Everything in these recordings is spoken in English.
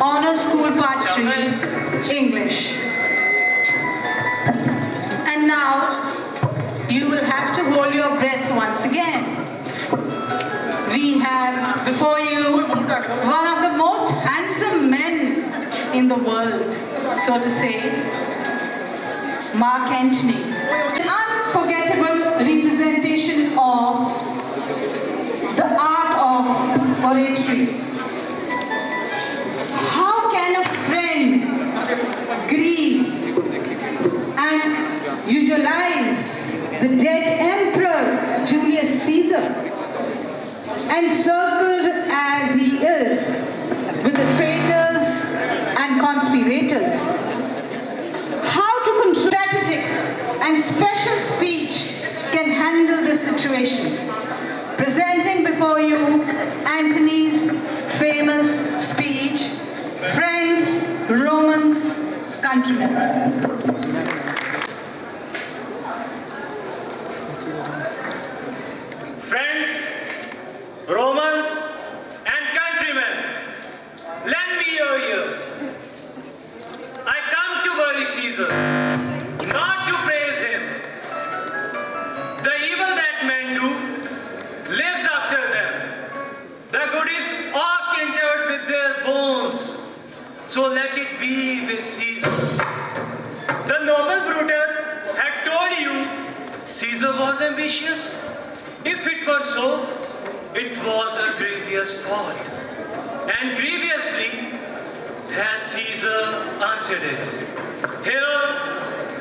Honor School Part 3, English. And now, you will have to hold your breath once again. We have before you one of the most handsome men in the world, so to say, Mark Antony. An unforgettable representation of the art of oratory. How can a friend grieve and eulogize the dead emperor Julius Caesar, encircled as he is with the traitors and conspirators? How to control strategic and special speech can handle this situation? Presenting before you Antony's famous speech, Friends, Romans, Countrymen. Friends, Romans, and countrymen, lend me your ears. I come to bury Caesar, not to praise him. The evil that men do lives after them. The good is oft interred with their bones, so let it be with Caesar. The noble Brutus had told you Caesar was ambitious. If it were so, it was a grievous fault. And grievously has Caesar answered it. Here,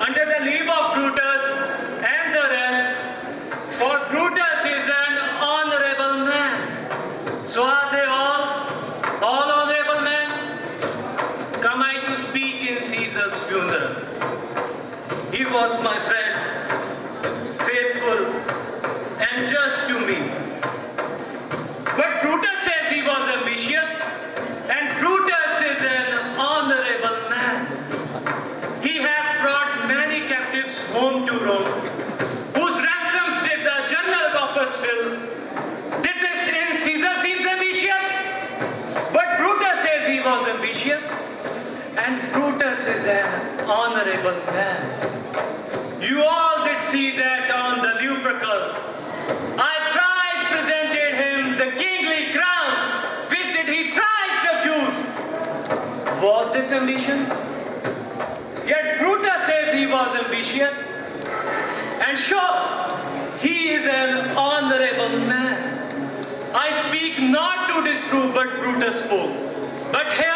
under the leave of Brutus and the rest, for Brutus is an honorable man. So are they all honorable men? Come I to speak in Caesar's funeral. He was my friend, faithful and just to me. But Brutus says he was ambitious, and Brutus is an honorable man. He hath brought many captives home to Rome, whose ransoms did the general coffers fill. Did this in Caesar seems ambitious? But Brutus says he was ambitious, and Brutus is an honorable man. You all did see that on the Lupercal. I thrice presented him the kingly crown, which did he thrice refuse. Was this ambition? Yet Brutus says he was ambitious, and sure, he is an honorable man. I speak not to disprove what Brutus spoke, but here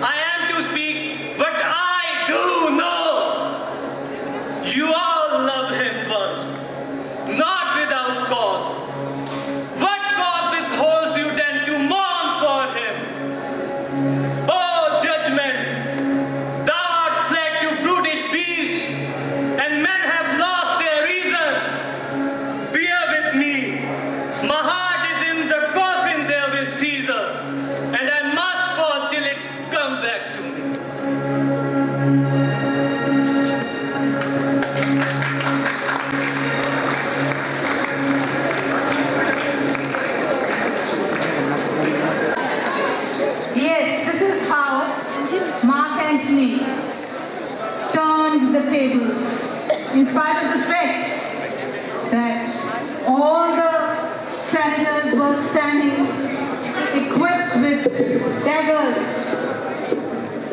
I am to speak what I do know. You all love him once, not without cause. What cause withholds you then to mourn for him? Oh, judgment, thou art fled to brutish beasts, and men have lost their reason. Bear with me. My heart is in the coffin there with Caesar, and I must pause till it come back to me. Yes, this is how Mark Antony turned the tables, in spite of the fact that all the senators were standing equipped with daggers,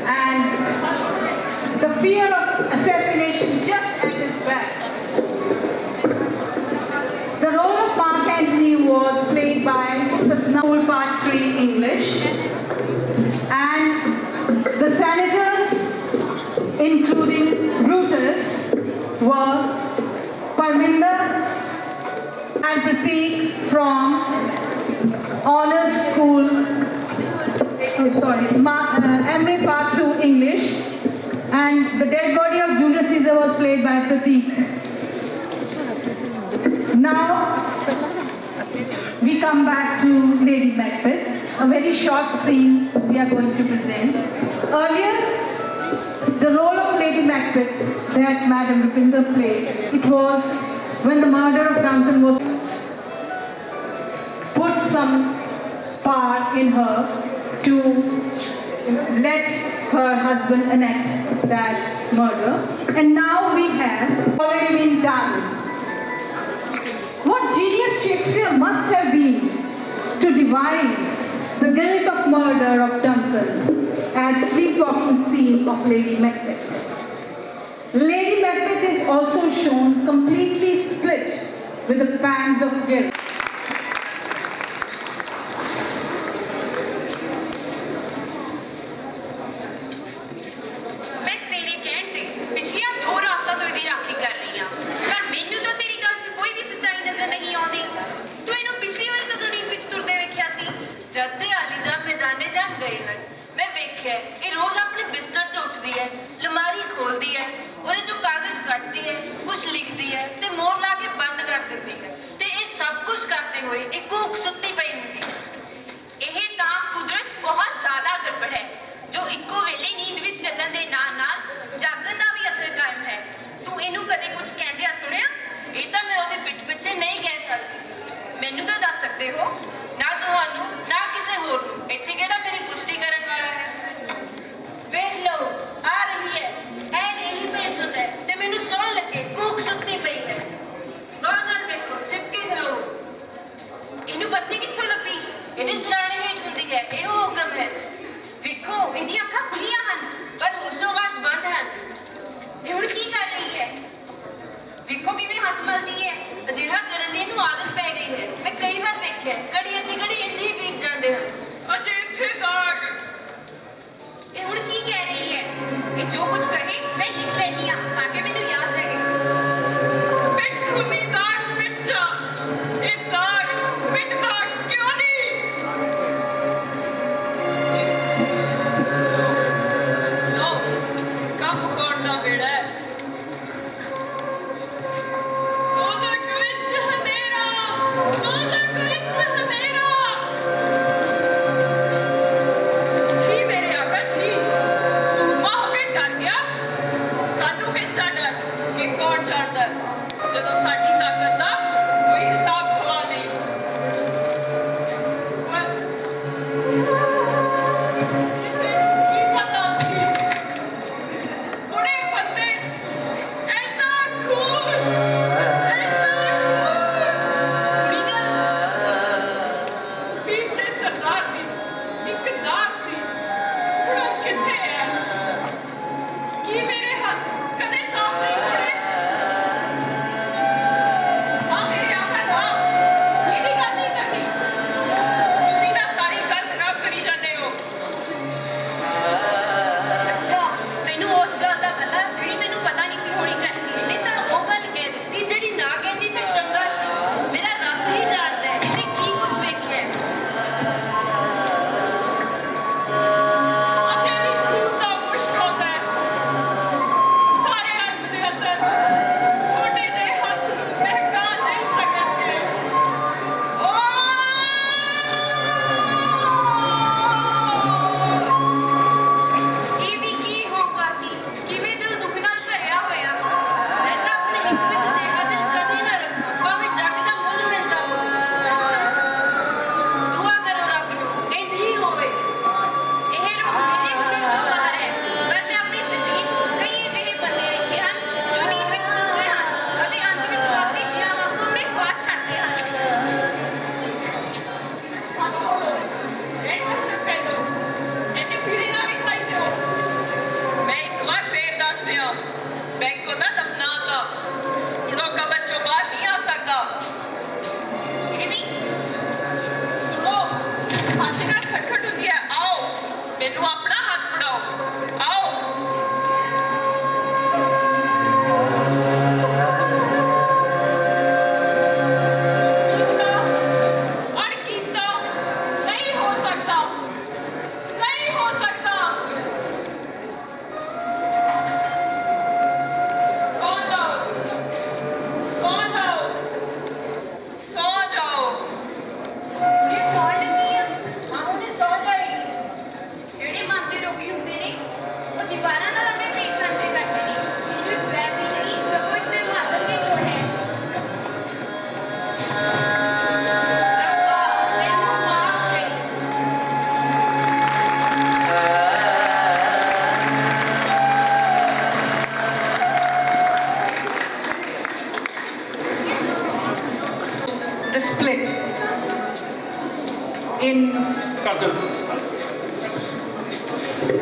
and the fear of assassination just at his back. The role of Mark Antony was played by School Part 3 English, and the senators, including Brutus, were Parminder and Pratik from Honor School, MA Part 2 English, and the dead body of Julius Caesar was played by Pratik. Now, we come back to Lady Macbeth, a very short scene we are going to present. Earlier, the role of Lady Macbeth that Madam Rupinder played, it was when the murder of Duncan was put some power in her to her husband enact that murder, and now we have already been done. What genius Shakespeare must have been to devise the guilt of murder of Duncan as sleepwalking scene of Lady Macbeth. Lady Macbeth is also shown completely split with the pangs of guilt. ਸਾਨੂੰ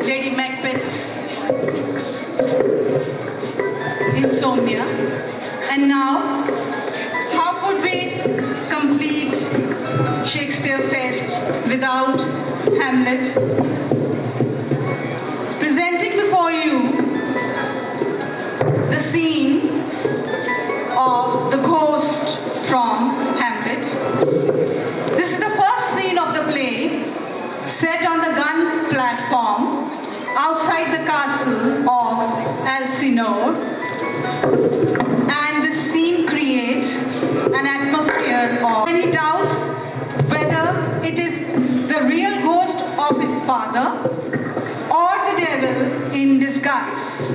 Lady Macbeth's insomnia. And now, how could we complete Shakespeare Fest without Hamlet? Presenting before you the scene of the ghost from Hamlet. This is the first scene of the play, set on the gun platform outside the castle of Elsinore. And this scene creates an atmosphere of many doubts whether it is the real ghost of his father or the devil in disguise,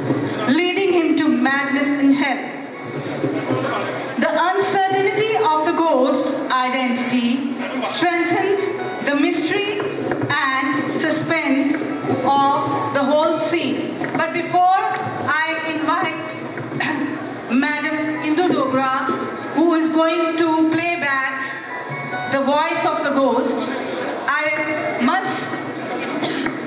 leading him to madness in hell. The uncertainty of the ghost's identity strengthens the mystery and suspense of the whole scene. But before I invite Madam Indu Dogra, who is going to play back the voice of the ghost,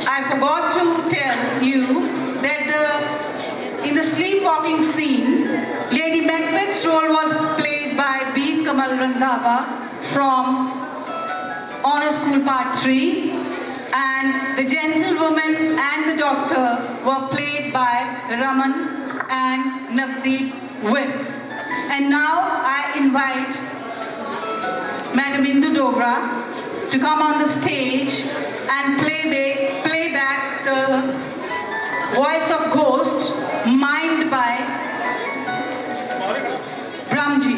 I forgot to tell you that in the sleepwalking scene, Lady Macbeth's role was played by B. Kamal Randhawa from Honor School Part 3, and the gentlewoman and the doctor were played by Raman and Navdeep Vik. And now I invite Madam Indu Dogra to come on the stage and play back the voice of ghost, mimed by Ramji.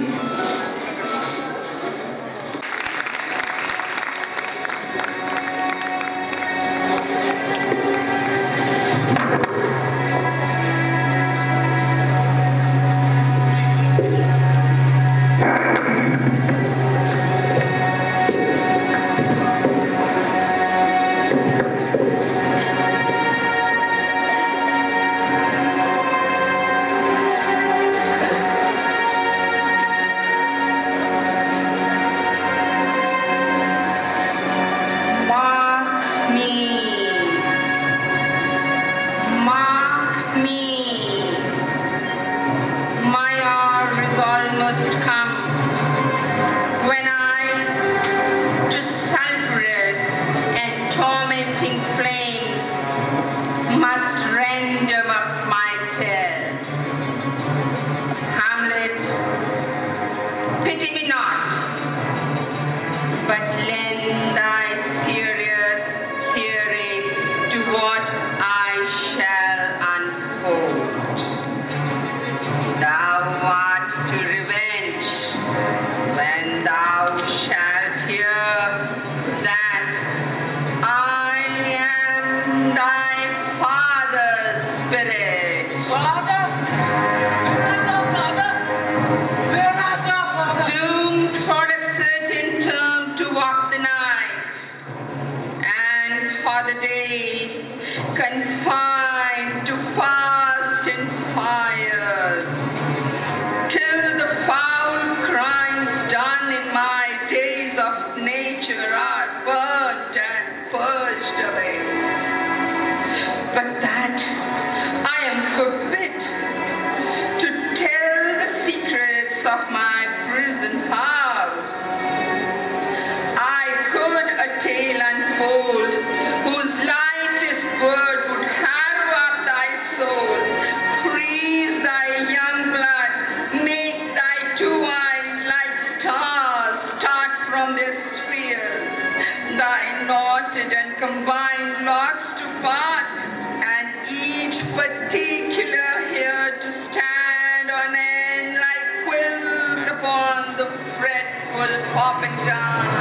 Confined to fast and fires, till the foul crimes done in my days of nature are burnt and purged away. But that I am forbid to tell the secrets of my prison house. I could a tale unfold whose lightest word would harrow up thy soul, freeze thy young blood, make thy two eyes like stars start from their spheres, thy knotted and combined locks to part, and each particular here to stand on end like quills upon the fretful popentine.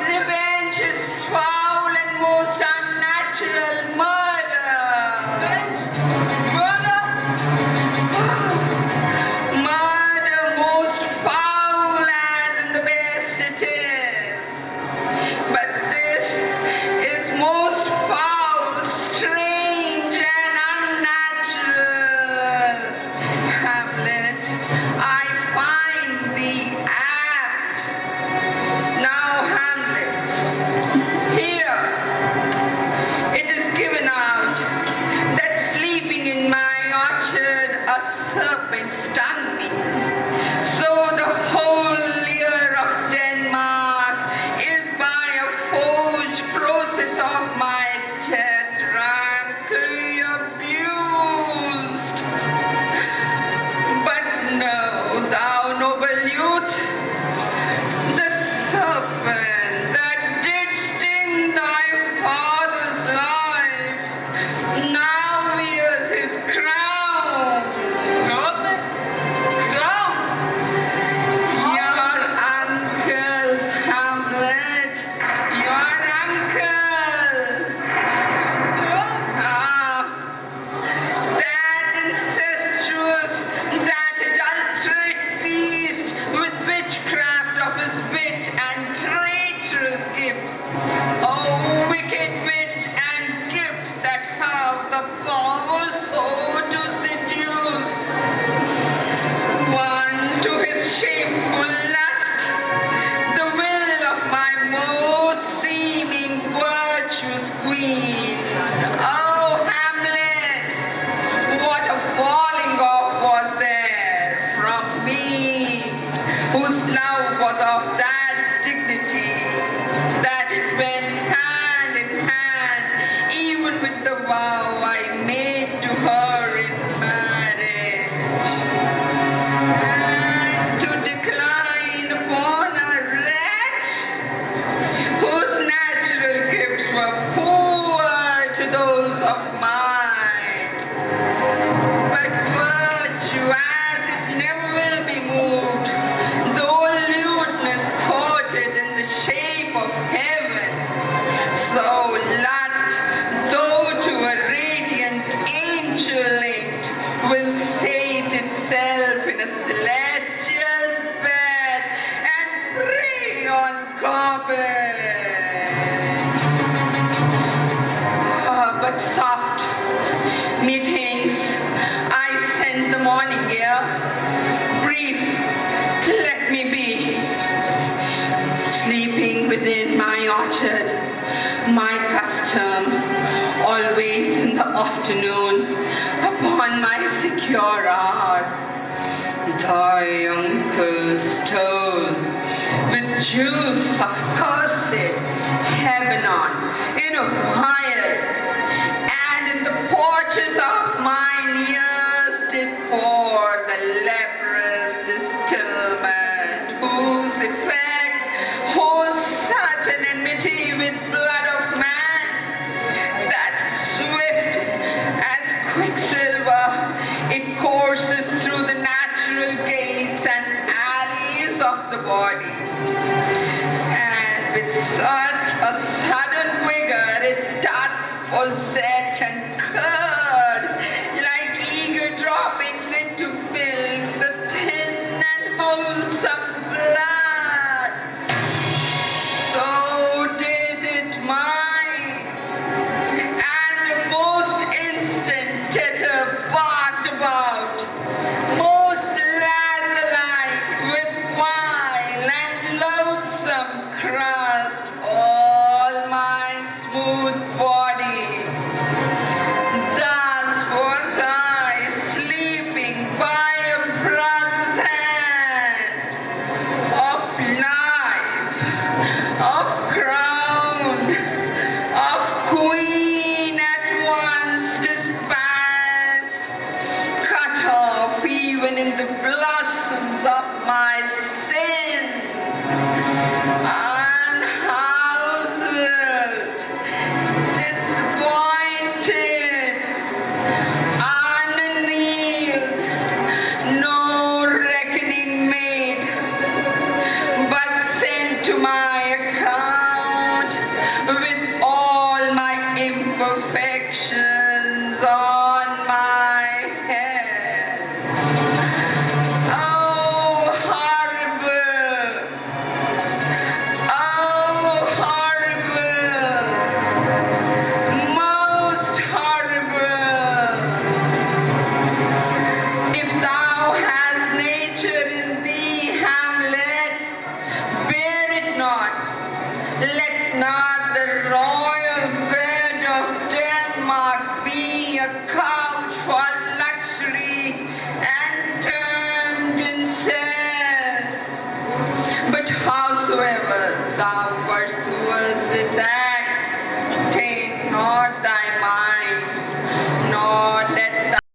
Revenge is foul and most unnatural. stung me. So the whole year of Denmark is by a forged process of my death rankly abused. But know thou, noble youth, the serpent that did sting thy father's life now wears his crown. Serpent? Crown? Your uncle's Hamlet, your uncle. That incestuous, that adulterate beast with witchcraft of his wit and traitorous gifts. Oh, wicked wit and gifts that have the power so to seduce one to his shameful lust, the will of my most seeming virtuous queen. Oh, Hamlet, what a falling off was there from me, whose love was of that dignity that it went hand in hand, even with the vow I made to her in marriage. And to decline upon a wretch whose natural gifts were poor to those of mine. But virtue, as it never will be moved, though lewdness courted in the shape of heaven, so lust, though to a radiant angel linked, will sate itself in a celestial bed and prey on carpet. But soft, methinks, I send the morning air. Brief, let me be. Sleeping within my orchard, my custom, always in the afternoon, upon my secure hour. Thy uncle stole with juice of cursed Lebanon in a vial, and in the porches of mine ears did pour the leprous distilment, whose effect holds such an enmity with blood of man, that swift as quicksilver it courses through the natural gates and alleys of the body, and with such a sudden vigor it doth possess